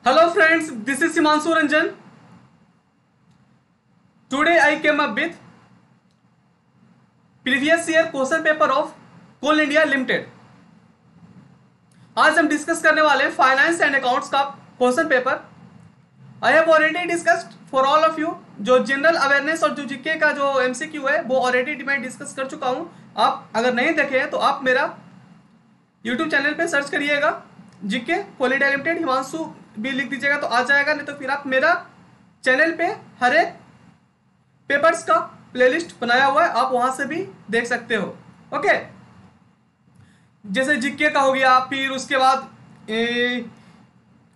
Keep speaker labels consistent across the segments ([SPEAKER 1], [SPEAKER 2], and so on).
[SPEAKER 1] Hello friends, this is Himanshu Ranjan. Today I came up with previous year question paper of Coal India Limited. आज हम discuss करने वाले हैं finance and accounts का question paper. I have already discussed for all of you. जो general awareness और जो GK का जो एमसीक्यू है वो ऑलरेडी मैं डिस्कस कर चुका हूं। आप अगर नहीं देखे हैं तो आप मेरा यूट्यूब चैनल पे सर्च करिएगा जीके कोल इंडिया लिमिटेड, हिमांशु भी लिख दीजिएगा तो आ जाएगा, नहीं तो फिर आप मेरा चैनल पे हर एक पेपर्स का प्लेलिस्ट बनाया हुआ है, आप वहां से भी देख सकते हो। ओके, जैसे जीके का हो गया, फिर उसके बाद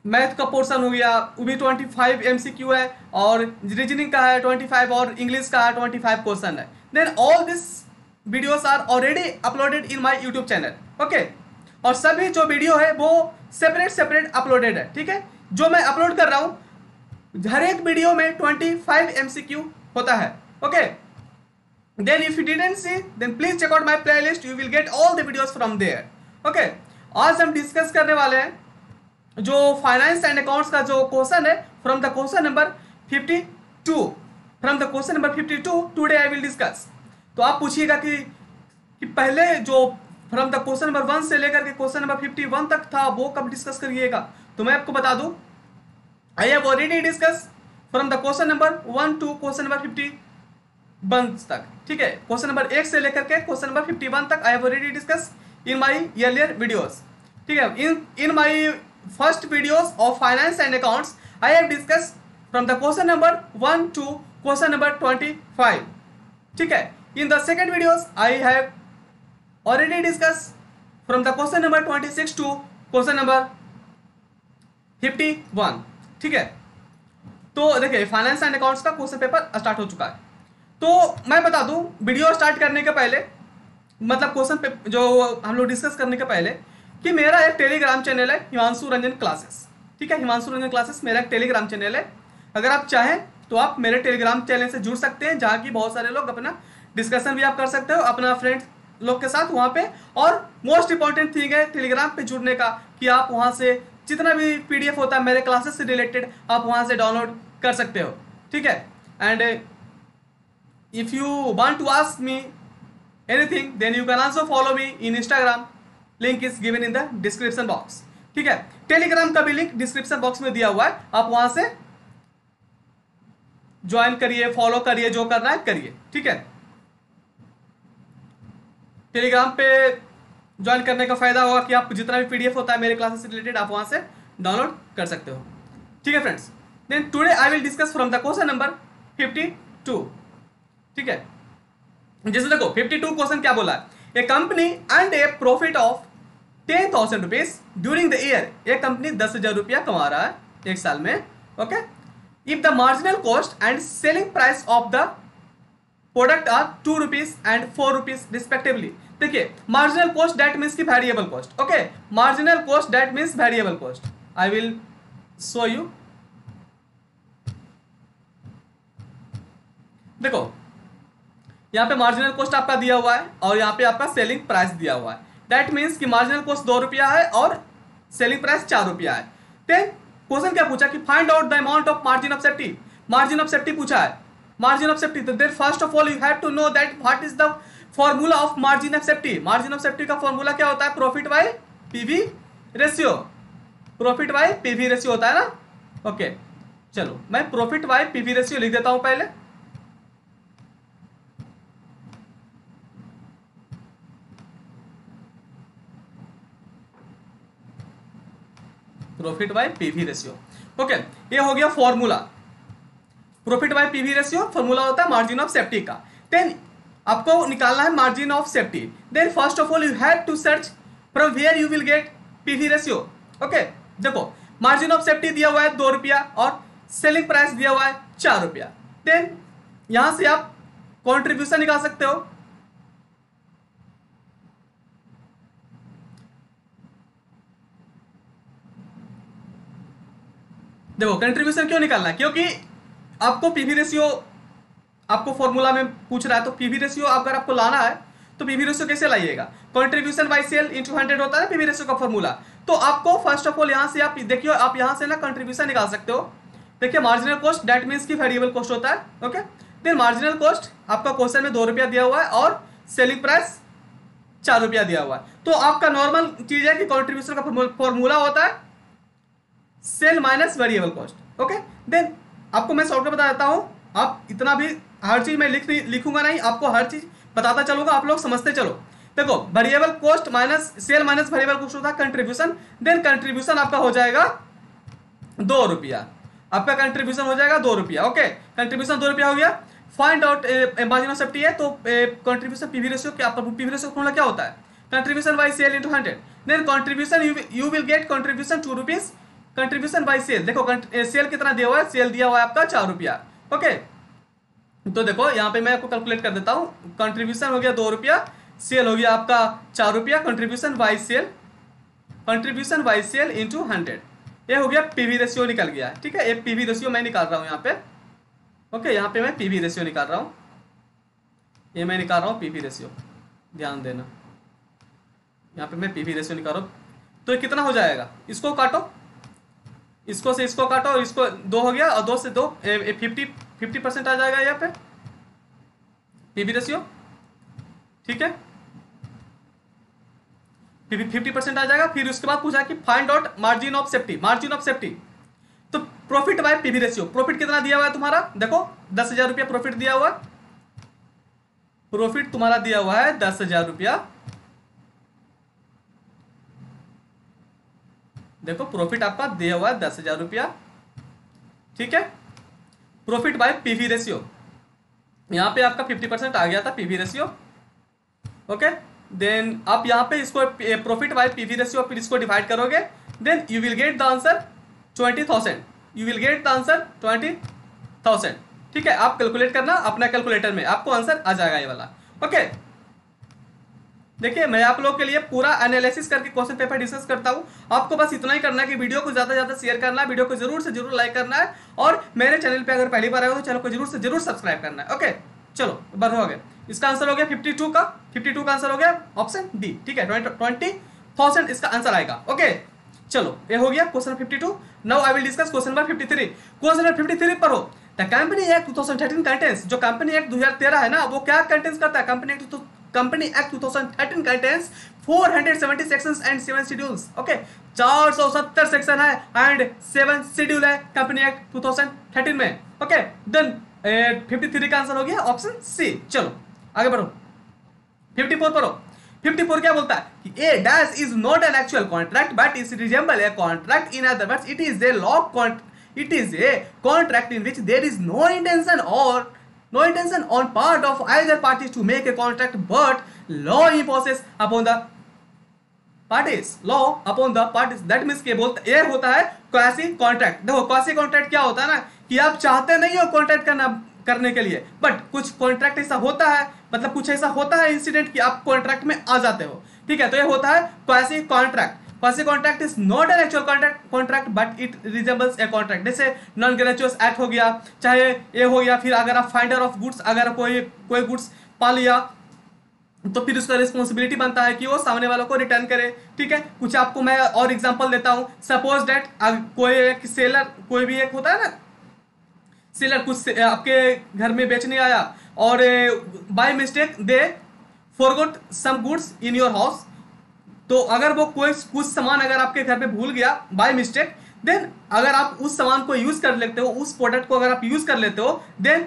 [SPEAKER 1] मैथ का पोर्शन हो गया, वो भी 25 एमसीक्यू है, और रीजनिंग का है 25 और इंग्लिश का है 25 क्वेश्चन है। Then all this videos are already uploaded in my YouTube channel. Okay, और सभी जो वीडियो है वो सेपरेट अपलोडेड है। ठीक है, जो मैं अपलोड कर रहा हूं हर एक वीडियो में 25 एमसीक्यू होता है। Okay, then if you didn't see then please check out my playlist, you will get all the videos from there. Okay, आज हम डिस्कस करने वाले हैं जो फाइनेंस एंड अकाउंट्स का जो क्वेश्चन है from the question number 52। From the question number 52 today I will discuss. तो आप पूछिएगा कि पहले जो फ्रॉम द क्वेश्चन नंबर 1 से लेकर के क्वेश्चन नंबर 51 तक था वो कब डिस्कस करिएगा। तो मैं आपको बता दूं, I have already discuss from the question number 1 to question number 51 तक। ठीक है, क्वेश्चन नंबर 1 से लेकर के क्वेश्चन नंबर 51 तक I have already discuss in my earlier videos. ठीक है, in my first videos of finance and accounts I have discuss from the question number 1 to question number 25। ठीक है, in the second videos I have already discussed from the question number 26 to question number 51। ठीक है, तो देखिए finance and accounts का question paper start हो चुका है। तो मैं बता दूं वीडियो स्टार्ट करने के पहले, मतलब क्वेश्चन जो हम लोग डिस्कस करने के पहले, कि मेरा एक टेलीग्राम चैनल है हिमांशु रंजन क्लासेस। ठीक है, हिमांशु रंजन क्लासेस मेरा एक टेलीग्राम चैनल है। अगर आप चाहें तो आप मेरे टेलीग्राम चैनल से जुड़ सकते हैं, जहाँ की बहुत सारे लोग अपना डिस्कशन भी आप कर सकते हो अपना फ्रेंड लोग के साथ वहां पे। और मोस्ट इंपॉर्टेंट थिंग है टेलीग्राम पे जुड़ने का कि आप वहां से जितना भी पीडीएफ होता है मेरे क्लासेस से रिलेटेड आप वहां से डाउनलोड कर सकते हो। ठीक है, and if you want to ask me anything then you can also follow me in Instagram, link is given in the description box. ठीक है, टेलीग्राम का भी लिंक डिस्क्रिप्शन बॉक्स में दिया हुआ है, आप वहां से ज्वाइन करिए, फॉलो करिए, जो करना है करिए। ठीक है, टेलीग्राम पे ज्वाइन करने का फायदा होगा कि आप जितना भी पीडीएफ होता है मेरे क्लासेस से रिलेटेड आप वहां से डाउनलोड कर सकते हो। ठीक है friends, then today I will discuss from the question number 52। ठीक है, जैसे देखो 52 क्वेश्चन क्या बोला है, a company and a profit of 10,000 rupees during the year. एक कंपनी 10,000 रुपया कमा रहा है एक साल में। Okay, if the marginal cost and selling price of the product are 2 rupees and 4 rupees respectively. देखिए मार्जिनल कॉस्ट दैट मीन्स की variable cost. Okay, marginal cost that means variable cost. I will show you. देखो यहाँ पे marginal cost आपका दिया हुआ है और यहाँ पे आपका सेलिंग प्राइस दिया हुआ है। दैट मीन्स कि मार्जिनल कॉस्ट 2 रुपया है और सेलिंग प्राइस 4 रुपया है। देन क्वेश्चन क्या पूछा कि find out the amount of margin of safety. Margin of safety पूछा है, मार्जिन ऑफ सेफ्टी। तो then first of all you have to know that what is the formula of margin of safety. Margin of safety का formula क्या होता है, profit by PV ratio. Profit by PV ratio होता है ना। Okay, चलो मैं प्रॉफिट बाय पीवी रेशियो लिख देता हूं पहले। Profit by PV ratio. Okay, ये हो गया formula. Profit by PV ratio formula होता है मार्जिन ऑफ सेफ्टी का। देन आपको निकालना है margin of safety. Then first of all you have to search from where you will get PV ratio. Okay, देखो मार्जिन ऑफ सेफ्टी दिया हुआ है 2 रुपया और सेलिंग प्राइस दिया हुआ है 4 रुपया। देन यहां से आप कॉन्ट्रीब्यूशन निकाल सकते हो। देखो कंट्रीब्यूशन क्यों निकालना है, क्योंकि आपको पीवी रेशियो आपको फॉर्मूला में पूछ रहा है, तो पीवी रेशियो अगर आपको लाना है तो पीवी रेशियो कैसे लाइएगा, कंट्रीब्यूशन बाय सेल इनटू 100 होता है पीवी रेशियो का फॉर्मूला। तो आपको फर्स्ट ऑफ ऑल यहाँ से आप देखिए, आप यहाँ से ना कंट्रीब्यूशन निकाल सकते हो। देखिए मार्जिनल कॉस्ट दैट मीन्स की वेरिएबल कॉस्ट होता है, ओके। देन मार्जिनल कॉस्ट आपका क्वेश्चन में 2 रुपया दिया हुआ है और सेलिंग प्राइस 4 रुपया दिया हुआ है। तो आपका नॉर्मल चीज है कि कंट्रीब्यूशन का फॉर्मूला होता है sale minus variable cost, okay. Then आपको मैं शॉर्टकट बता देता हूँ, आप इतना भी हर चीज मैं लिखूंगा नहीं, आपको हर चीज बताता चलूंगा, आप लोग समझते चलो। देखो variable cost minus cell minus variable cost होता है कंट्रीब्यूशन। देन कंट्रीब्यूशन आपका हो जाएगा 2 रुपया, आपका कंट्रीब्यूशन हो जाएगा 2 रुपया, ओके। कंट्रीब्यूशन 2 रुपया हो गया। Find out margin of safety है, तो कंट्रीब्यूशन पीवी रेशियो, क्या पीवी रेशियो फॉर्मूला क्या होता है? Contribution by sale into 100। Then contribution you will get contribution 2 rupees contribution by sale. देखो सेल कितना दिया हुआ है, सेल दिया हुआ है आपका 4 रुपया, ओके। तो देखो यहाँ पे मैं आपको कैलकुलेट कर देता हूँ, कंट्रीब्यूशन हो गया 2 रुपया, सेल हो गया आपका 4 रुपया, कंट्रीब्यूशन बाय सेल इंटू 100, ये हो गया पीवी रेशियो निकल गया, ठीक है। ये पीवी रेशियो मैं निकाल रहा हूँ यहाँ पे, ओके। यहाँ पे मैं पीवी रेशियो निकाल रहा हूँ, ये मैं निकाल रहा हूँ पीवी रेशियो, ध्यान देना, यहाँ पे मैं पीवी रेशियो निकाल रहा हूँ। तो ये कितना हो जाएगा, इसको काटो, इसको से इसको काटो, और इसको 2 हो गया, और 2 से 2 50% आ जाएगा यहाँ पे पीवी रेशियो, ठीक है, 50% आ जाएगा। फिर उसके बाद पूछा कि find out margin of safety, margin of safety. तो profit by PV ratio, profit कितना दिया हुआ है तुम्हारा, देखो 10,000 रुपया प्रॉफिट दिया हुआ है, प्रॉफिट तुम्हारा दिया हुआ है 10,000 रुपया, देखो प्रॉफिट आपका दिया हुआ है 10,000 रुपया, ठीक है। प्रॉफिट बाय पीवी रेशियो, यहां पे आपका 50% आ गया था पीवी रेशियो, ओके। देन आप यहां पे इसको प्रॉफिट बाय पीवी रेशियो, फिर इसको डिवाइड करोगे, then you will get the answer 20,000, you will get the answer 20,000, ठीक है। आप कैलकुलेट करना अपना कैलकुलेटर में, आपको आंसर आ जाएगा ये वाला, ओके। देखिए मैं आप लोग के लिए पूरा एनालिसिस करके क्वेश्चन पेपर डिस्कस करता हूं, आपको बस इतना ही करना है कि वीडियो को ज्यादा से ज्यादा शेयर करना है, वीडियो को जरूर से जरूर लाइक करना है, और मेरे चैनल पे अगर पहली बार आए हो तो चैनल को जरूर से जरूर सब्सक्राइब करना है, ओके। चलो बढ़ हो गया, इसका आंसर हो गया 52 का आंसर हो गया ऑप्शन डी, ठीक है। 20,000 इसका आंसर आएगा, ओके। चलो ये हो गया question 52। Now I will discuss question number 53। Question number 53 पर हो, द कंपनी एक्ट 2013 कंटेंस, जो कंपनी एक्ट 2013 है ना, वो क्या कंटेंस करता है? Company act 2013 contains 470 sections and 7 schedules, okay. 470 section है एंड 7 शेड्यूल है कंपनी एक्ट 2013 में, ओके। देन 53 का आंसर हो गया ऑप्शन सी। चलो आगे बढ़ो, 54 पर हो। 54 क्या बोलता है कि a dash is not an actual contract but is resemble a contract, in other words it is a law it is a contract in which there is no intention on part of either parties to make a contract, but law imposes upon the parties, that means के बोलते ये होता है quasi contract. देखो quasi contract क्या होता है ना, कि आप चाहते नहीं हो कॉन्ट्रैक्ट करने के लिए, बट कुछ कॉन्ट्रैक्ट ऐसा होता है, मतलब कुछ ऐसा होता है इंसिडेंट कि आप कॉन्ट्रैक्ट में आ जाते हो, ठीक है। तो ये होता है quasi contract. Quasi contract is not an actual contract but it resembles a contract। जैसे नॉन ग्रेचुअस एक्ट हो गया, चाहे ये हो गया, फिर अगर आप फाइंडर ऑफ गुड्स, अगर कोई गुड्स पा लिया तो फिर उसका रिस्पॉन्सिबिलिटी बनता है कि वो सामने वालों को रिटर्न करे, ठीक है। कुछ आपको मैं और एग्जांपल देता हूं, सपोज दैट कोई एक सेलर, कोई भी एक होता है ना सेलर, कुछ आपके घर में बेचने आया और by mistake they forgot some goods in your house, तो अगर वो कोई कुछ सामान अगर आपके घर में भूल गया बाय मिस्टेक, देन अगर आप उस सामान को यूज कर लेते हो, उस प्रोडक्ट को अगर आप यूज कर लेते हो, then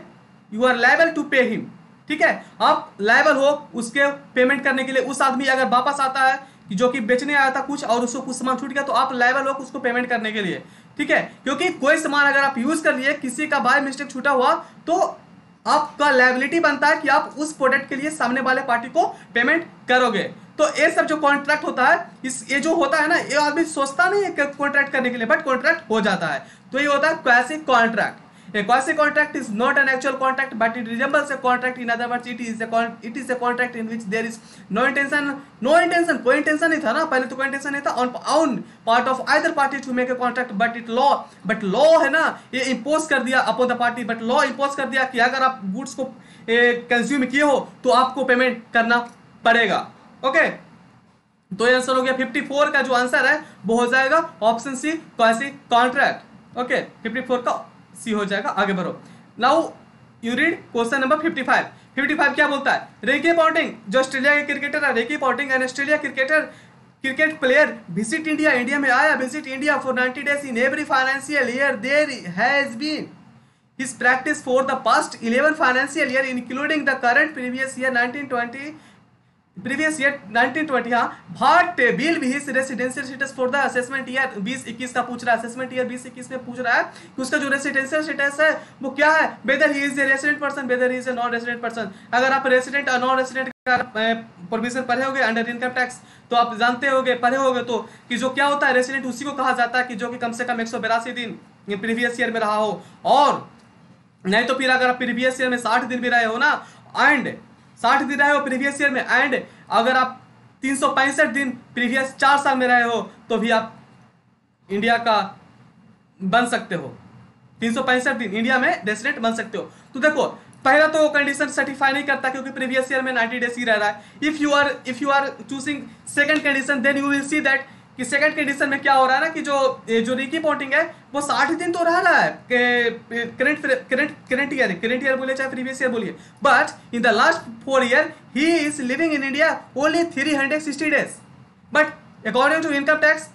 [SPEAKER 1] you are liable to pay him, ठीक है। आप लायबल हो उसके पेमेंट करने के लिए। उस आदमी अगर वापस आता है कि जो कि बेचने आया था कुछ और उसको कुछ सामान छूट गया, तो आप लायबल हो उसको पेमेंट करने के लिए, ठीक है। क्योंकि कोई सामान अगर आप यूज कर लिए, किसी का बाय मिस्टेक छूटा हुआ, तो आपका लायबिलिटी बनता है कि आप उस प्रोडक्ट के लिए सामने वाले पार्टी को पेमेंट करोगे। तो ये सब जो कॉन्ट्रैक्ट होता है, ये जो होता है ना, ये आदमी सोचता नहीं है कॉन्ट्रैक्ट करने के लिए, बट कॉन्ट्रैक्ट हो जाता है। तो ये होता है quasi contract. A quasi contract is not an actual contract but it resembles a contract, in other words it is a contract in which there is no intention, कोई इंटेंशन नहीं था ना, पहले तो कोई इंटेंशन नहीं था on part of either party to make a contract, but law है ना, ये impose कर दिया upon the party, but law impose कर दिया कि अगर आप गुड्स को कंज्यूम किए हो तो आपको पेमेंट करना पड़ेगा, ओके। तो ये आंसर हो गया 54 का जो आंसर है वो हो जाएगा option C, quasi contract. Okay, 54 का सी हो जाएगा। आगे बढ़ो। Now you read question number 55। 55 क्या बोलता है? रिकी पॉन्टिंग जो ऑस्ट्रेलिया के क्रिकेटर है, Ricky Ponting an Australia cricket player visit India, India में आया, visit India for 90 days in every financial year there has been his practice for the past 11 financial year including the current previous year 1920 हाँ, but will be his residential status for the assessment year 2021 का पूछ रहा है। Assessment year 2021 में पूछ रहा है कि उसका जो रेसिडेंशियल स्टेटस है वो क्या है, weather he is A resident person, weather he is a non resident person. अगर आप रेसिडेंट और नॉन रेसिडेंट का प्रोविजन पढ़े होगे अंडर इनकम टैक्स तो आप जानते होगे, पढ़े होगे तो, कि जो क्या होता है रेसिडेंट उसी को कहा जाता है कि जो कि कम से कम 182 दिन प्रीवियस ईयर में रहा हो, और नहीं तो फिर अगर आप प्रीवियस ईयर में 60 दिन भी रहे हो ना, एंड 60 दिन रहे हो प्रीवियस ईयर में, एंड अगर आप 365 दिन प्रीवियस 4 साल में रहे हो तो भी आप इंडिया का बन सकते हो, 365 दिन इंडिया में रेसिडेंट बन सकते हो। तो देखो पहला तो कंडीशन सर्टिफाई नहीं करता क्योंकि प्रीवियस ईयर में 90 डेज ही रह रहा है। If you are choosing second condition then you will see that कि सेकंड कंडीशन में क्या हो रहा है ना कि जो रिकी पॉन्टिंग है वो 60 दिन तो रह रहा है करंट ईयर बोलिए चाहे प्रीवियस ईयर बोलिए, but in the last 4 year he is living in India only 360 days। But according to income tax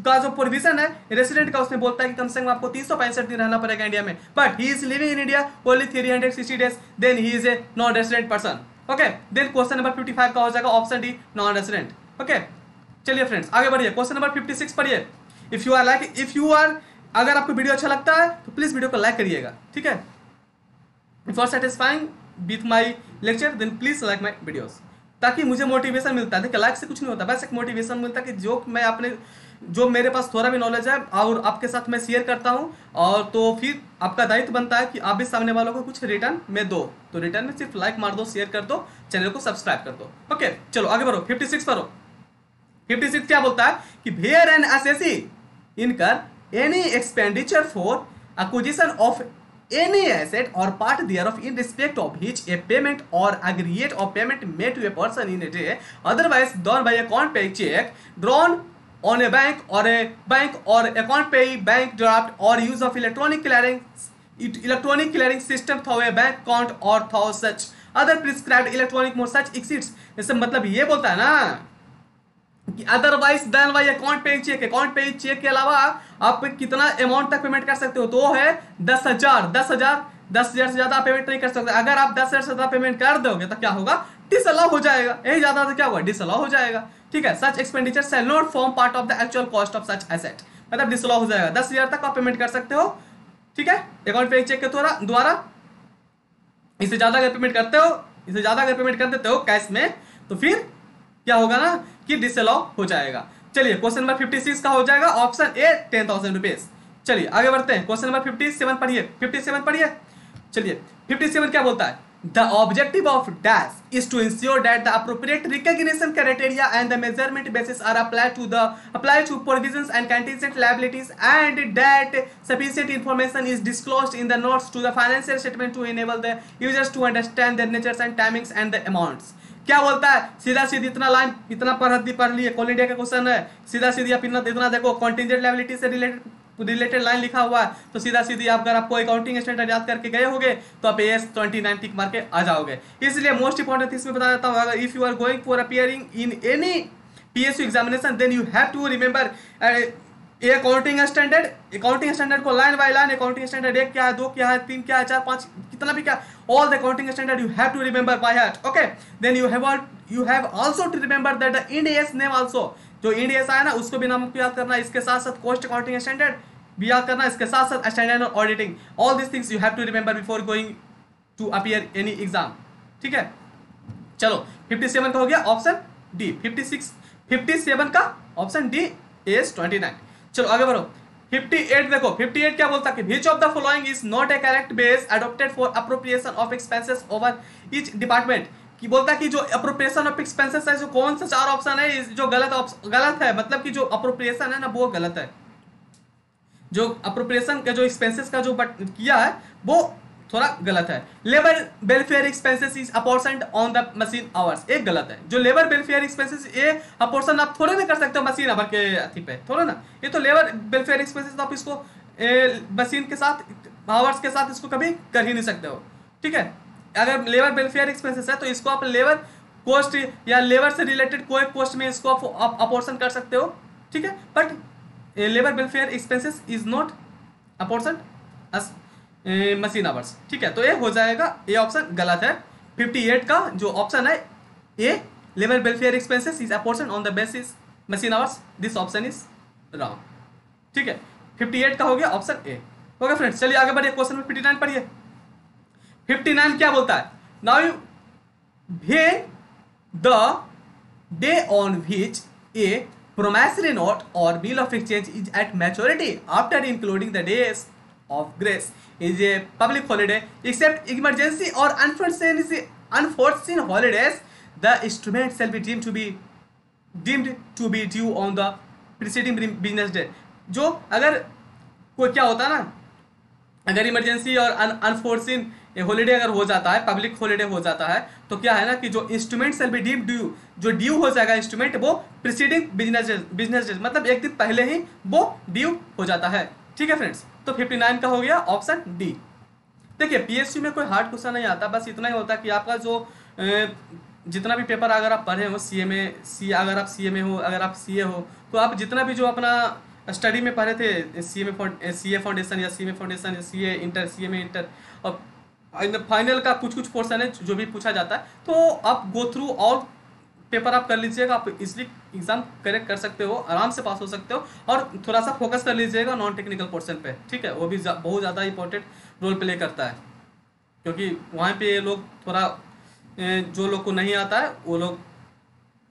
[SPEAKER 1] का जो प्रोविजन है रेसिडेंट का उसमें बोलता है कि कम से कम आपको 365 दिन रहना पड़ेगा इंडिया में, but he is living in India only 360 days, then he is a non resident person. Okay, then question number 55 का हो जाएगा option D, non resident. Okay, चलिए फ्रेंड्स आगे बढ़िए। क्वेश्चन नंबर 56 पढ़िए। इफ यू आर अगर आपको वीडियो अच्छा लगता है तो प्लीज वीडियो को लाइक करिएगा, ठीक है। If you are satisfying with my lecture then please like my videos, ताकि मुझे मोटिवेशन मिलता है। देखिए लाइक से कुछ नहीं होता, बस एक मोटिवेशन मिलता है कि जो मेरे पास थोड़ा भी नॉलेज है और आपके साथ मैं शेयर करता हूँ, और तो फिर आपका दायित्व बनता है कि आप भी सामने वालों को कुछ रिटर्न में दो। तो रिटर्न में सिर्फ लाइक मार दो, शेयर कर दो, चैनल को सब्सक्राइब कर दो। ओके चलो आगे बढ़ो। 56 पढ़ो। 56 क्या बोलता है कि वेयर एन एसएससी इनकर any expenditure for acquisition of any asset or part thereof in respect of which a payment or aggregate of payment made to a person in a day otherwise done by account pay check drawn on a bank or account pay bank draft or use of electronic clearing system through a bank account or through such other prescribed electronic mode such exceeds। इससे मतलब ये बोलता है ना कि otherwise then bye account पे check के अलावा आप कितना अमाउंट तक पेमेंट कर सकते हो, तो है 10,000 से ज्यादा पेमेंट नहीं कर सकते। अगर आप 10,000 से ज्यादा पेमेंट कर दोगे तो क्या होगा, डिसअलाउ हो जाएगा। यही ज्यादा तो क्या होगा, डिसअलाउ हो जाएगा, ठीक है। Such expenditure shall not form part of the actual cost of such asset, मतलब डिसअलाउ हो जाएगा। 10,000 तक आप पेमेंट कर सकते हो, ठीक है, अकाउंट पे चेक के द्वारा। इससे ज्यादा अगर पेमेंट कर देते हो कैश में तो फिर क्या होगा ना कि डिसअलाउ हो जाएगा। चलिए क्वेश्चन नंबर 56 का हो जाएगा ऑप्शन ए 10,000 रुपीज। चलिए आगे बढ़ते हैं। क्वेश्चन नंबर 57 पढ़िए। 57 पढ़िए। चलिए 57 क्या बोलता है, the objective of dash is to ensure that the appropriate recognition criteria and the measurement basis are apply to provisions and contingent liabilities and that sufficient information is disclosed in the notes to the financial statement to enable the users to understand their natures and timings and the amounts। क्या बोलता है, सीधा सीधी इतना line इतना पढ़ लिए, all India का question है। सीधा सीधी आप इतना देखो, कॉन्टिजेंट लायबिलिटी से रिलेटेड लाइन लिखा हुआ है, तो सीधा सीधी आप अगर आपको अकाउंटिंग स्टैंडर्ड याद करके गए होगे तो आप AS 29 टिक मार के आ जाओगे। इसलिए मोस्ट इंपॉर्टेंट इसमें बता देता हूँ, अगर if you are going for appearing in any PSU examination then you have to remember accounting standard को line by line, accounting standard 1 क्या है, 2 क्या है, 3 क्या है, 4 5 कितना भी क्या, all the accounting standard you have to remember by heart। okay, then you have also to remember that the Ind AS name also, जो Ind AS आया ना उसको भी नाम को याद करना, इसके साथ साथ कॉस्ट अकाउंटिंग स्टैंडर्ड भी याद करना, इसके साथ साथ स्टैंडर्ड और auditing, all this things you have to remember before going to appear any exam, ठीक है। चलो 57 का हो गया ऑप्शन डी। 57 का ऑप्शन डी AS 29। चलो आगे बढ़ो। 58 देखो, 58 क्या बोलता है कि which of the following is not a correct base adopted for appropriation of expenses over each department। कि बोलता है कि जो appropriation of expenses है, जो कौन सा 4 ऑप्शन है जो गलत है, मतलब कि जो appropriation है ना वो गलत है। जो appropriation का जो expenses का जो किया है वो थोड़ा गलत है। Labour welfare expenses is apportioned on the machine hours, एक गलत है। जो लेबर वेलफेयर एक्सपेंसेस ये अपोर्शन आप थोड़े ना कर सकते हो मशीन आवर के अथी पे, थोड़ा ना, ये तो लेबर वेलफेयर एक्सपेंसेस आप इसको मशीन के साथ आवर्स के साथ इसको कभी कर ही नहीं सकते हो, ठीक है। अगर लेबर वेलफेयर एक्सपेंसेस है तो इसको आप लेबर कोस्ट या लेबर से रिलेटेड कोई पोस्ट में इसको आप अपोर्शन कर सकते हो, ठीक है। But labour welfare expenses is not apportion as machine hours, ठीक है। तो ये हो जाएगा, ये ऑप्शन गलत है। 58 का जो ऑप्शन है A, labour welfare expenses is apportion on the basis machine hours, this option is wrong, ठीक है। 58 का हो गया ऑप्शन ए। ओके फ्रेंड्स, चलिए आगे बढ़िए, क्वेश्चन नंबर 59 पढ़िए। 59 क्या बोलता है? Now you when the day on which a promissory note or bill of exchange is at maturity after including the days of grace is a public holiday except emergency or unforeseen holidays, the instrument shall be deemed to be due on the preceding business day। जो अगर कोई क्या होता है ना, अगर emergency और unforeseen holiday अगर हो जाता है, पब्लिक हॉलीडे हो जाता है, तो क्या है ना कि जो instrument shall be deem due, जो ड्यू हो जाएगा इंस्ट्रूमेंट, वो प्रीसीडिंग बिजनेस डेज, मतलब एक दिन पहले ही वो ड्यू हो जाता है, ठीक है फ्रेंड्स। तो 59 का हो गया ऑप्शन डी। देखिए पीएसयू में कोई हार्ड क्वेश्चन नहीं आता, बस इतना ही होता है कि आपका जो जितना भी पेपर अगर आप पढ़े हो अगर आप सीए में हो, अगर आप सीए हो, तो आप जितना भी जो अपना स्टडी में पढ़े थे, सीए फाउंडेशन या सीए फाउंडेशन या सीए इंटर, सीए में इंटर, और फाइनल का कुछ पोर्शन है जो भी पूछा जाता है, तो आप गो थ्रू और पेपर आप कर लीजिएगा, आप इसलिए एग्जाम करेक्ट कर सकते हो, आराम से पास हो सकते हो। और थोड़ा सा फोकस कर लीजिएगा नॉन टेक्निकल पोर्शन पे, ठीक है, वो भी बहुत ज़्यादा इंपॉर्टेंट रोल प्ले करता है, क्योंकि वहाँ पे लोग थोड़ा जो लोग को नहीं आता है वो लोग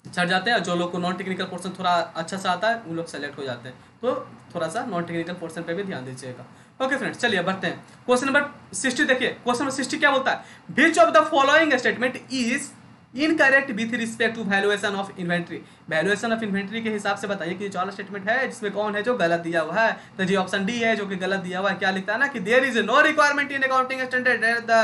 [SPEAKER 1] चढ़ जाते हैं, जो लोग को नॉन टेक्निकल पोर्शन थोड़ा अच्छा सा आता है वो लोग सेलेक्ट हो जाते हैं। तो थोड़ा सा नॉन टेक्निकल पोर्शन पे भी ध्यान दीजिएगा। ओके फ्रेंड्स, चलिए बढ़ते हैं क्वेश्चन नंबर 60। देखिए क्वेश्चन नंबर 60 क्या बोलता है? Which of the following statement is incorrect with respect to valuation of inventory. Valuation of inventory के हिसाब से बताइए कि जो स्टेटमेंट है जिसमें कौन है जो गलत दिया हुआ है। तो जी ऑप्शन डी है जो कि गलत दिया हुआ है। क्या लिखता है ना कि there is no requirement in accounting standard that the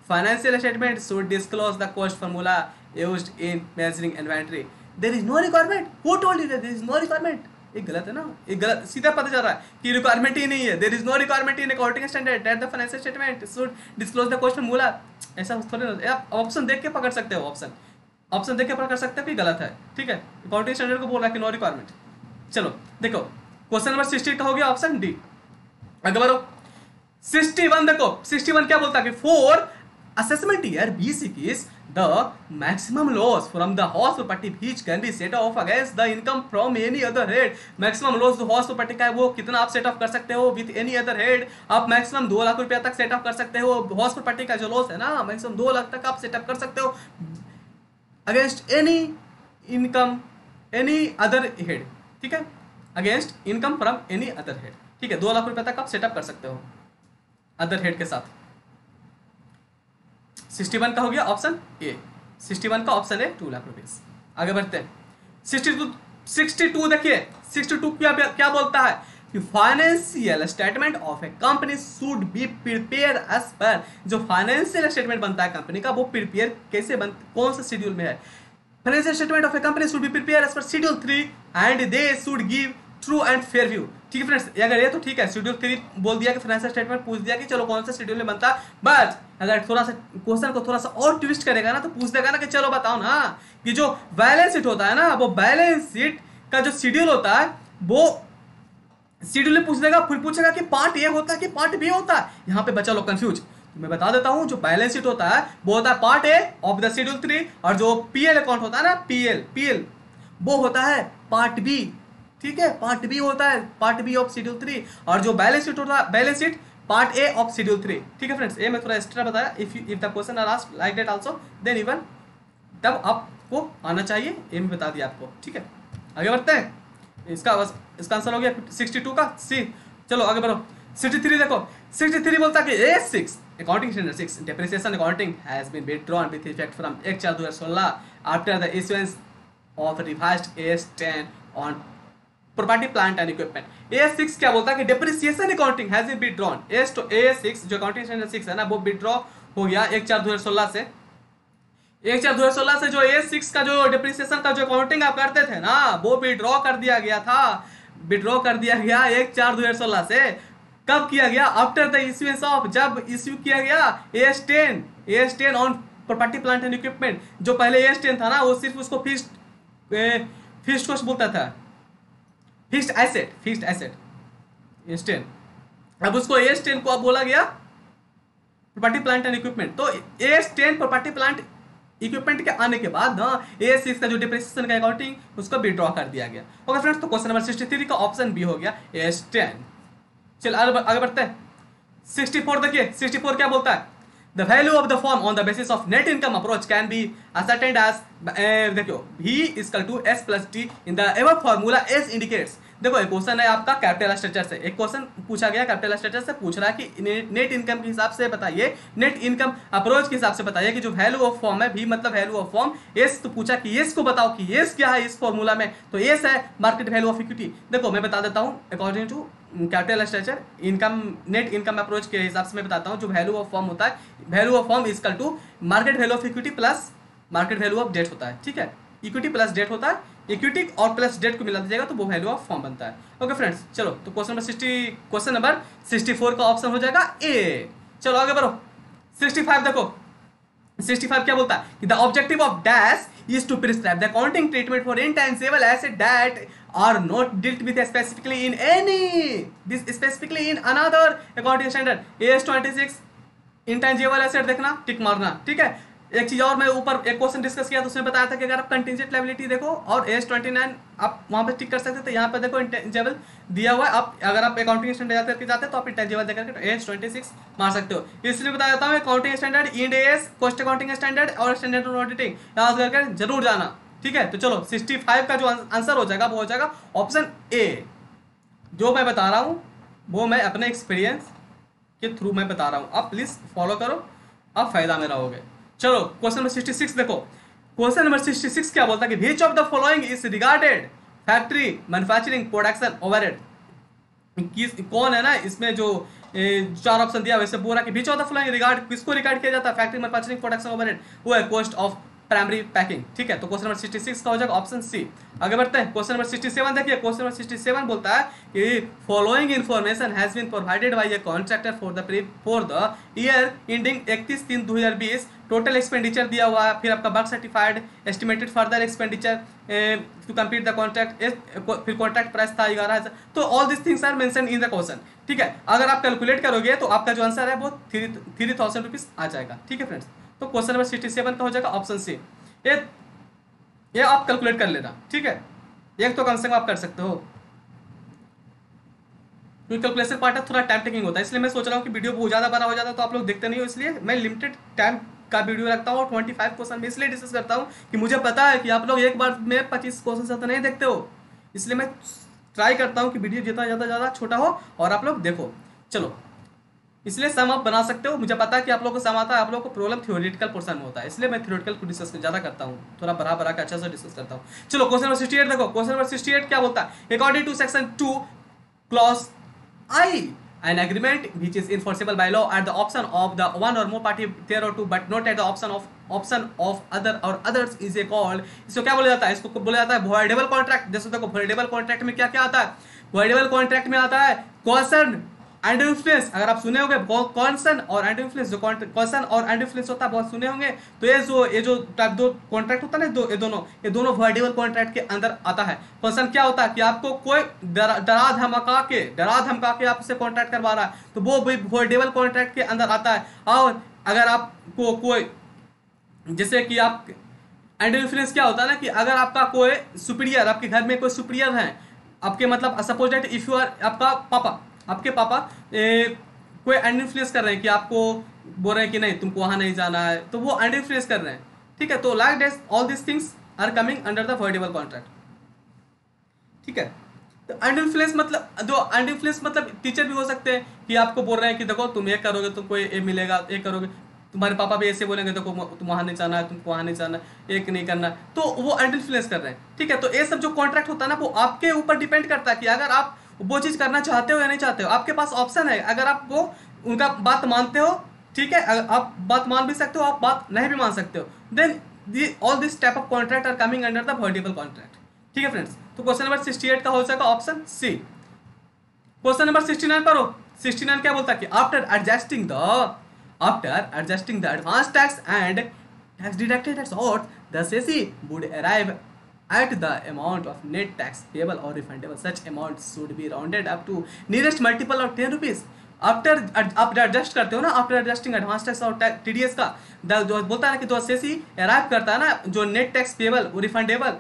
[SPEAKER 1] financial statement should disclose the cost formula used in measuring inventory. There is no requirement, who told you that there is no requirement? ये गलत है ना, ये गलत, सीधा पता चल रहा है कि रिक्वायरमेंट ही नहीं है। There is no requirement in accounting standard that the financial statement should disclose the cost formula. ऐसा थोड़ी ना, आप ऑप्शन देख के पकड़ सकते हो, ऑप्शन देख के पकड़ सकते हो कि गलत है, ठीक है। अकाउंटिंग स्टैंडर्ड को बोल रहा है कि नो रिक्वायरमेंट। चलो देखो क्वेश्चन नंबर 60 का हो गया ऑप्शन डी। आगे बढ़ो 61 देखो 61 क्या बोलता है कि for assessment year B6 the maximum loss from the horse property which can be set off against the income from any other head। maximum loss जो horse property का है वो कितना आप सेट ऑफ कर सकते हो with any other head? आप मैक्सिमम 2 लाख रुपया तक सेट ऑफ कर सकते हो। horse property का जो लॉस है ना मैक्सिमम 2 लाख तक आप सेट ऑफ कर सकते हो against any income any other head, ठीक है, against income from any other head, ठीक है। 2 लाख रुपया तक आप सेटअप कर सकते हो अदर हेड के साथ। 61 का हो गया ऑप्शन ए। 61 का ऑप्शन है 2 लाख रुपीज। आगे बढ़ते हैं 62 देखिए 62 क्या बोलता है कि financial statement of a company should be prepare as per. जो फाइनेंशियल स्टेटमेंट बनता है कंपनी का वो प्रिपेयर कैसे कौन से शेड्यूल में है? Financial statement of a company should be prepare as per schedule 3 and they should give true and fair view, ठीक है फ्रेंड्स। अगर ये तो ठीक है, शेड्यूल 3 बोल दिया कि फाइनेंशियल स्टेटमेंट पूछ दिया कि चलो कौन सा शेड्यूल में बनता है। बट अगर थोड़ा सा क्वेश्चन को थोड़ा सा और ट्विस्ट करेगा ना तो पूछ देगा ना कि चलो बताओ ना कि जो बैलेंस शीट होता है ना वो बैलेंस शीट का जो शेड्यूल होता है वो शेड्यूल में पूछ देगा, फिर पूछेगा कि पार्ट ए होता है कि पार्ट बी होता है। यहाँ पे बच्चा लोग कंफ्यूज, तो मैं बता देता हूँ जो बैलेंस शीट होता है वो होता है part A of the schedule 3 और जो पीएल अकाउंट होता है ना पीएल वो होता है पार्ट बी, ठीक है, पार्ट बी होता है पार्ट बी ऑफ शेड्यूल 3 और जो बैलेंस शीट होता है balance sheet part A of schedule 3, ठीक है फ्रेंड्स। ये मैं थोड़ा एक्स्ट्रा बताया, if the question are asked like that also then even तब आपको आना चाहिए, ये मैं बता दिया आपको, ठीक है। आगे बढ़ते हैं, इसका आंसर हो गया 62 का सी। चलो आगे बढ़ो 63 देखो 63 बोलता है कि A6 accounting standard 6 depreciation accounting has been withdrawn with effect from 1/4/2016 after the issuance of revised AS 10 on property plant and equipment. AS6 क्या बोलता है कि depreciation accounting has been withdrawn. AS6 जो अकाउंटिंग स्टैंडर्ड 6 है ना, वो withdraw हो गया 1/4/2016 से। 1/4/2016 से जो AS6 का जो डिप्रिसिएशन का जो अकाउंटिंग आप करते थे ना, वो विड्रॉ कर दिया गया था, विड्रॉ कर दिया गया 1/4/2016 से। कब किया गया? आफ्टर द इश्यूएंस ऑफ, जब इश्यू किया गया AS10 on property plant and equipment. जो पहले AS10 था ना, वो सिर्फ उसको फिक्स्ड कॉस्ट बोलता था, फिक्स्ड एसेट AS10। अब उसको AS10 को अब बोला गया प्रॉपर्टी प्लांट एंड इक्विपमेंट। तो AS10 प्रॉपर्टी प्लांट इक्विपमेंट के आने के बाद ना AS6 का जो डिप्रिसिएशन का अकाउंटिंग उसको विड्रॉ कर दिया गया। ओके फ्रेंड्स, तो क्वेश्चन नंबर 63 का ऑप्शन बी हो गया AS10। चल आगे बढ़ते हैं। 64 देखिए, 64 क्या बोलता है? The value of the firm on the basis of net income approach can be ascertained as, देखो V = S + T in the above formula S indicates. देखो एक क्वेश्चन है आपका कैपिटल स्ट्रक्चर से, एक क्वेश्चन पूछा गया कैपिटल स्ट्रक्चर से, पूछ रहा है कि नेट इनकम के हिसाब से बताइए, नेट इनकम अप्रोच के हिसाब से बताइए कि जो वैल्यू ऑफ फॉर्म है, V मतलब वैल्यू ऑफ फॉर्म, S तो पूछा कि S को बताओ कि S क्या है इस फॉर्मूला में, तो S है मार्केट वैल्यू ऑफ इक्विटी। देखो मैं बता देता हूँ according to capital structure income, net income approach के हिसाब से मैं बताता हूँ। जो वैल्यू ऑफ फॉर्म होता है, value of firm = market value of equity plus market value of debt होता है। ठीक है, इक्विटी प्लस डेट होता है, इक्विटी और प्लस डेट को मिला दीजिएगा तो वो वैल्यू ऑफ फॉर्म बनता है। ओके फ्रेंड्स, चलो तो क्वेश्चन नंबर 64 का ऑप्शन हो जाएगा ए। चलो आगे बढ़ो। 65 देखो, 65 क्या बोलता है कि the objective of dash is to prescribe the accounting treatment for intangible asset that are not dealt with specifically in another accounting standard. AS26 intangible asset देखना, टिक मारना। ठीक है, एक चीज और मैं ऊपर एक क्वेश्चन डिस्कस किया तो उसमें बताया था कि अगर आप कंटिंजेंट लायबिलिटी देखो और AS29 आप वहां पे टिक कर सकते थे, यहाँ पे देखो इंटेंजिबल दिया हुआ है। आप अगर आप अकाउंटिंग स्टैंडर्ड करके जाते हैं तो आप इंटेंजिबल देकर के AS26 मार सकते हो। इसलिए बताया जाता है accounting standard, Ind AS, cost accounting standard और स्टैंडर्ड ऑफ ऑडिटिंग याद करके जरूर जाना। ठीक है, तो चलो 65 का जो आंसर हो जाएगा वो हो जाएगा ऑप्शन ए। जो मैं बता रहा हूँ वो मैं अपने एक्सपीरियंस के थ्रू मैं बता रहा हूँ, आप प्लीज फॉलो करो, आप फायदा में रहोगे। चलो क्वेश्चन नंबर 66 देखो, क्वेश्चन नंबर 66 क्या बोलता है कि which of the following is regarded factory manufacturing production overhead. कौन है ना इसमें जो 4 ऑप्शन दिया वैसे बोल रहा कि which of the following regard, किसको रिगार्ड किया जाता है फैक्ट्री मैन्युफैक्चरिंग प्रोडक्शन ओवरहेड, वो है कॉस्ट ऑफ प्राइमरी पैकिंग। ठीक है, तो क्वेश्चन नंबर 66 का हो जाएगा ऑप्शन सी। आगे बढ़ते हैं, क्वेश्चन नंबर 67 देखिए, क्वेश्चन नंबर 67 बोलता है कि following information has been provided by a contractor for the year ending 31/3/2020। Total expenditure दिया हुआ है, फिर आपका work certified, estimated further expenditure to complete the contract, फिर कॉन्ट्रैक्ट प्राइस था 11,000। तो all this things are mention in the question. ठीक है, अगर आप कैलकुलेट करोगे तो आपका जो आंसर है वो 3,000 रुपीज आ जाएगा। ठीक है फ्रेंड्स, तो क्वेश्चन नंबर 67 का हो जाएगा ऑप्शन सी। ये आप कैलकुलेट कर लेना। ठीक है, एक तो कम से कम आप कर सकते हो, क्योंकि कैलकुलेशन पार्ट है थोड़ा टाइम टेकिंग होता है, इसलिए मैं सोच रहा हूँ कि वीडियो बहुत ज़्यादा बड़ा हो जाता है तो आप लोग देखते नहीं हो, इसलिए मैं लिमिटेड टाइम का वीडियो रखता हूँ और 25 क्वेश्चन में इसलिए डिस्कस करता हूँ कि मुझे पता है कि आप लोग एक बार में 25 क्वेश्चन से तो नहीं देखते हो, इसलिए मैं ट्राई करता हूँ कि वीडियो जितना ज़्यादा छोटा हो और आप लोग देखो। चलो, इसलिए सम आप बना सकते हो, मुझे पता है कि आप लोग को सम आता है, आप लोग को प्रॉब्लम थ्योरेटिकल पोर्शन में होता है, इसलिए मैं थ्योरेटिकल को डिस्कस ज़्यादा करता हूँ, थोड़ा बड़ा के अच्छा से डिस्कस करता हूँ। चलो क्वेश्चन नंबर 68 देखो, क्वेश्चन नंबर 68 क्या बोलता है, according to section 2 clause I an agreement which is enforceable by law at the option of the one or more party thereto but not at the option of other or others is a called। इसको क्या बोला जाता है? इसको बोला जाता है voidable contract. जैसे देखो वॉइडेबल कॉन्ट्रैक्ट में क्या क्या आता है, वॉइडेबल कॉन्ट्रैक्ट में आता है कॉशन एंड इन्फ्लुएंस। अगर आप सुने होंगे कॉन्सन और एंड इन्फ्लुएंस, जो कॉन्सन और एंड इन्फ्लुएंस होता है बहुत सुने होंगे, तो ये जो टाइप 2 कॉन्ट्रैक्ट होता है ना, ये दोनों वॉइडेबल कॉन्ट्रैक्ट के अंदर आता है। कॉन्सन क्या होता है कि आपको कोई डरा धमका के आपसे कॉन्ट्रैक्ट करवा रहा है, तो वो भी वॉइडेबल कॉन्ट्रैक्ट के अंदर आता है। और अगर आपको कोई, जैसे कि आप एंड इन्फ्लुएंस क्या होता है ना कि अगर आपका कोई सुपीरियर, आपके घर में कोई सुपीरियर है, आपके मतलब suppose that if you are, आपके पापा कोई एंड इन्फ्लुएंस कर रहे हैं कि आपको बोल रहे हैं कि नहीं तुमको वहां नहीं जाना है, तो वो एंड इन्फ्लुएंस कर रहे हैं। ठीक है, तो like this all this things are coming under the voidable contract. ठीक है, तो एंड इन्फ्लुएंस मतलब, जो एंड इन्फ्लुएंस मतलब टीचर भी हो सकते हैं कि आपको बोल रहे हैं कि देखो तुम ये करोगे तुमको ये मिलेगा, ये करोगे, तुम्हारे पापा भी ऐसे बोलेंगे देखो तुम वहाँ नहीं जाना, तुमको वहाँ नहीं जाना, एक नहीं करना, तो वो इन्फ्लुएंस कर रहे हैं। ठीक है, तो ये सब जो कॉन्ट्रैक्ट होता है ना वो आपके ऊपर डिपेंड करता है कि अगर आप वो चीज़ करना चाहते हो या नहीं चाहते हो। आपके पास ऑप्शन है, अगर आप वो उनका बात मानते हो, ठीक है, आप बात मान भी सकते हो, आप बात नहीं भी मान सकते हो, then all this type of contract are coming under the voidable contract. ठीक है फ्रेंड्स, तो क्वेश्चन नंबर 68 का हो जाएगा ऑप्शन सी। क्वेश्चन नंबर 69 पर हो। 69 क्या बोलता है कि after adjusting the advance tax and tax deducted at source, the cessee would arrive at the amount of net tax payable or refundable. Such amount should be rounded up to nearest multiple of 10 rupees. After आप adjust करते हो ना, after adjusting advance tax और TDS का जो बोलता है ना कि जो सेसी अराइव करता है ना, जो नेट टैक्स पेबल वो रिफंडेबल,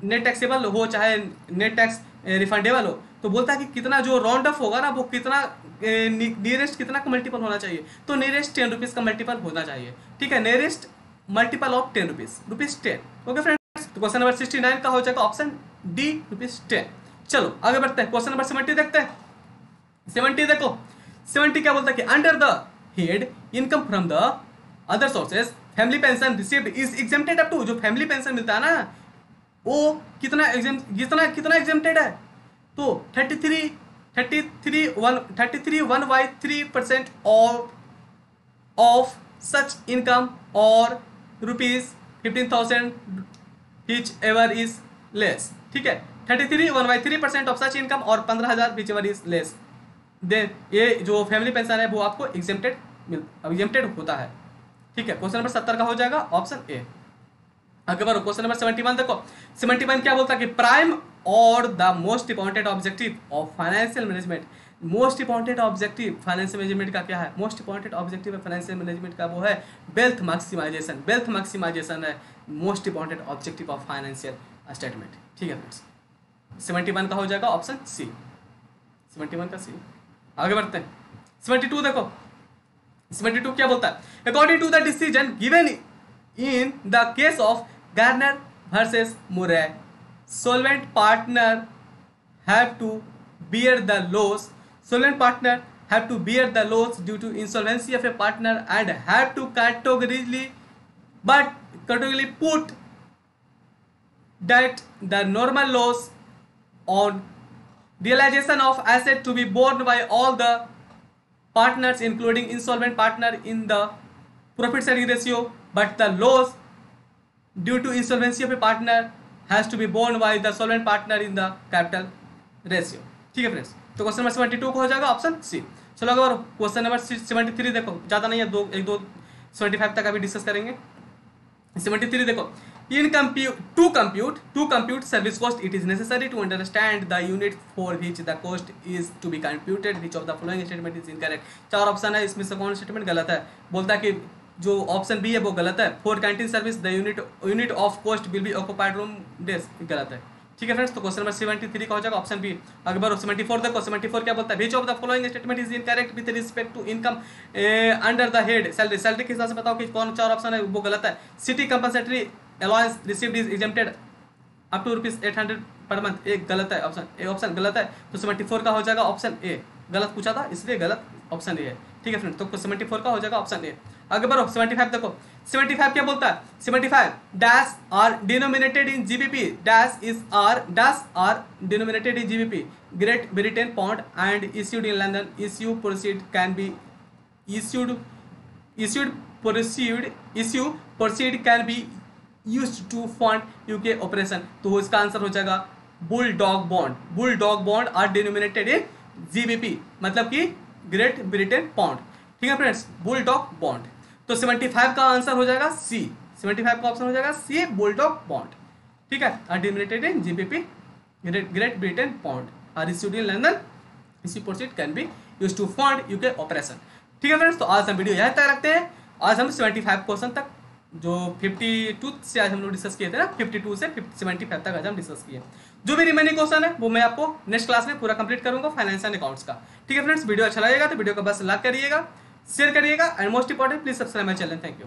[SPEAKER 1] नेट टैक्सेबल हो चाहे नेट टैक्स रिफंडेबल हो, तो बोलता है कि कितना जो राउंड ऑफ होगा ना वो कितना नियरेस्ट कितना का मल्टीपल होना चाहिए, तो नियरेस्ट 10 रुपीज़ का मल्टीपल होना चाहिए। ठीक है, nearest multiple of 10 rupees 10। Okay friends, तो क्वेश्चन नंबर 69 का हो जाएगा ऑप्शन डी ₹10। चलो आगे बढ़ते हैं, क्वेश्चन नंबर 70 देखते हैं। 70 देखो, 70 क्या बोलता है कि under the head income from the other sources family pension received is exempted up to. जो फैमिली पेंशन मिलता है ना वो कितना एग्जेम्प्टेड है, तो 33.153% ऑफ सच इनकम और ₹15,000 विच एवर इज लेस। ठीक है, 33.153% ऑफ सच इनकम और 15,000 whichever is less, then ये जो फैमिली पेंशन है वो आपको एग्जेम्प्टेड होता है। ठीक है, क्वेश्चन नंबर 70 का हो जाएगा ऑप्शन ए। आगे बढ़ो, क्वेश्चन नंबर 71 देखो। 71 क्या बोलता है कि प्राइम और the most important objective of financial management. Most important objective financial management का क्या है? Most important objective financial management का वो है वेल्थ मैक्सिमाइजेशन। वेल्थ मैक्सिमाइजेशन है most important objective of financial statement. ठीक है फ्रेंड्स, 71 का हो जाएगा ऑप्शन सी। 71 का सी। आगे बढ़ते हैं, 72 देखो। 72 क्या बोलता है? According to the decision given in the case of Garner versus Murray, solvent partner have to bear the loss. Solvent partner have to bear the loss due to insolvency of a partner and have to categorically put that the normal loss on realization of asset to be borne by all the partners including insolvent partner in the profit sharing ratio, but the loss due to insolvency of a partner has to be borne by the solvent partner in the capital ratio. ठीक है friends, तो question number 72 को हो जाएगा option सी। चलो अगर question number 73 देखो, ज़्यादा नहीं है, 75 तक अभी डिस्कस करेंगे। 73 देखो, to compute service cost it is necessary to understand the unit for which the cost is to be computed. Which of the following statement is incorrect? 4 option है, इसमें से कौन स्टेटमेंट गलत है? बोलता है कि जो ऑप्शन बी है वो गलत है। For canteen service the unit of cost will be occupied room desk, गलत है। ठीक है फ्रेंड्स, तो क्वेश्चन नंबर 73 का हो जाएगा ऑप्शन बी। अगर बढ़ो 74 देखो। 74 क्या बोलता है? Which of the following statement is incorrect with respect to income under the head salary. Salary के हिसाब से बताओ कि कौन 4 ऑप्शन है वो गलत है। City compensatory allowance received is exempted up to ₹800 per month, एक गलत है, ऑप्शन ए ऑप्शन गलत है। तो 74 का हो जाएगा ऑप्शन ए। गलत पूछा था इसलिए गलत ऑप्शन ए है। ठीक है फ्रेंड्स, तो 74 का हो जाएगा ऑप्शन ए। आगे बढ़ो 75 देखो। 75 क्या बोलता है? 75 dash are denominated in GBP dash are denominated in GBP Great Britain pound and issued in London. Issue proceed can be can be used to fund UK operation. तो इसका आंसर हो जाएगा bulldog bond. Bulldog bond are denominated in GBP, मतलब कि great Britain pound. ठीक है friends, bulldog bond. तो 75 का आंसर हो जाएगा सी। 75 का ऑप्शन हो जाएगा सी, बुलडॉग बॉन्ड। ठीक है, are denominated in GBP Great Britain pound are issued in London. इसी proceed can be used to fund UK operation. ठीक है फ्रेंड्स, तो आज हम वीडियो यहीं तक रखते हैं। आज हम 75 क्वेश्चन तक, जो 52 से आज हम लोग डिस्कस किए थे ना, 52 से 75 तक आज हम डिस्कस किए। जो भी रिमेनिंग क्वेश्चन है वो मैं आपको नेक्स्ट क्लास में पूरा कंप्लीट करूंगा फाइनेंस एंड अकाउंट्स का। ठीक है फ्रेंड्स, वीडियो अच्छा लगेगा तो वीडियो को बस लाइक करिएगा, शेयर करिएगा and most important please subscribe my channel. Thank you.